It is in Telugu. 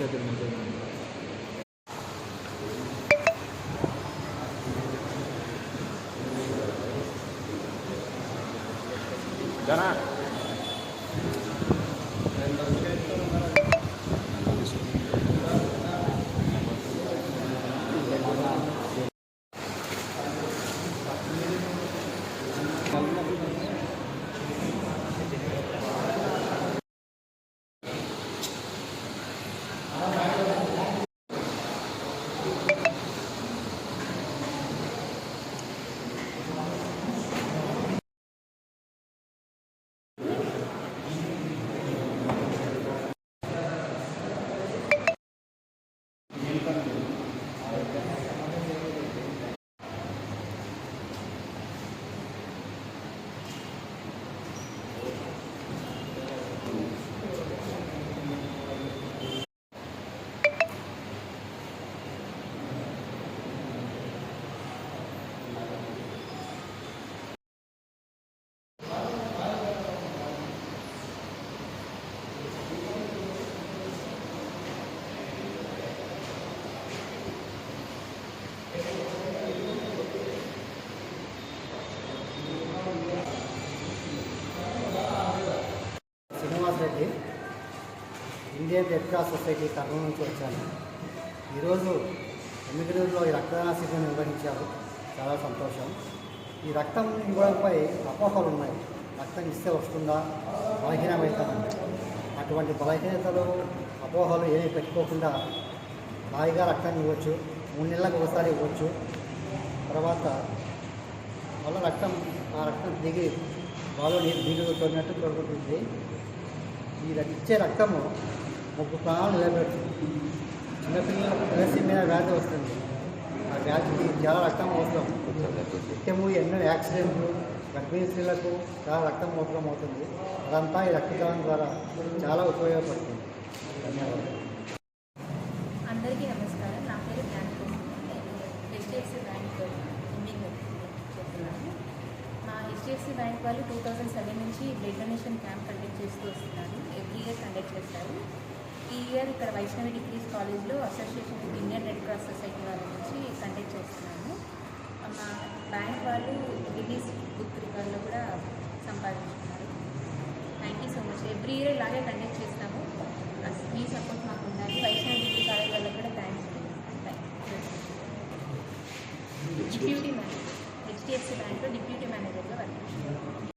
భవిష్యత్తు మంచిగా జనా Reddy Indian red cross society Kurnool నుంచి వచ్చాను. ఈరోజు ఎమ్మిగనూరులో ఈ రక్తదాన శిబిరం నిర్వహించారు. చాలా సంతోషం. ఈ రక్తం ఇవ్వడంపై అపోహలు ఉన్నాయి. రక్తం ఇస్తే వస్తుందా, బలహీనమవుతామని. అటువంటి బలహీనతలు అపోహలు ఏమీ పెట్టుకోకుండా హాయిగా రక్తం ఇవ్వచ్చు. 3 నెలలకు ఒకసారి ఇవ్వచ్చు. తర్వాత మళ్ళీ ఆ రక్తం దిగి వాళ్ళు నీరు దిగులు తోడినట్టు తోడుకుంటుంది. ఈ ఇచ్చే రక్తము 3 ప్రాణాలు నిలబెడుతుంది. చిన్నపిల్లలకు తలసేమియా వ్యాధి వస్తుంది. ఆ వ్యాధికి చాలా రక్తం అవసరం. నిత్యము ఎన్నో యాక్సిడెంట్లు, గర్భిణీ స్త్రీలకు చాలా రక్తం అవసరం అవుతుంది. అదంతా ఈ రక్తదానం ద్వారా చాలా ఉపయోగపడుతుంది. ధన్యవాదాలు. అందరికీ నమస్కారం. నా పేరు హెచ్డిఎఫ్సి బ్యాంక్ చెప్తున్నాను. మా హెచ్డిఎఫ్సి బ్యాంక్ వాళ్ళు 2007 నుంచి బ్లడ్ డొనేషన్ క్యాంప్ కండక్ట్ చేస్తూ వస్తున్నారు. ఎవ్రీ ఇయర్ కండక్ట్ చేస్తారు. ఈ ఇయర్ ఇక్కడ వైష్ణవి డిగ్రీస్ కాలేజ్లో association with Indian red cross society వాళ్ళ నుంచి కండక్ట్ చేస్తున్నాము. మా బ్యాంక్ వాళ్ళు గిన్నీస్ బుక్ రికార్డులో కూడా సంపాదించుకున్నారు. Thank you so much. Every year ఇలాగే కండక్ట్ చేస్తాము. మీ సపోర్ట్ మాకు ఉండాలి. వైష్ణవి డిగ్రీ కాలేజ్ వాళ్ళకి కూడా థ్యాంక్స్. డిప్యూటీ మేనేజర్, హెచ్డిఎఫ్సి బ్యాంక్లో డిప్యూటీ మేనేజర్గా వర్క్.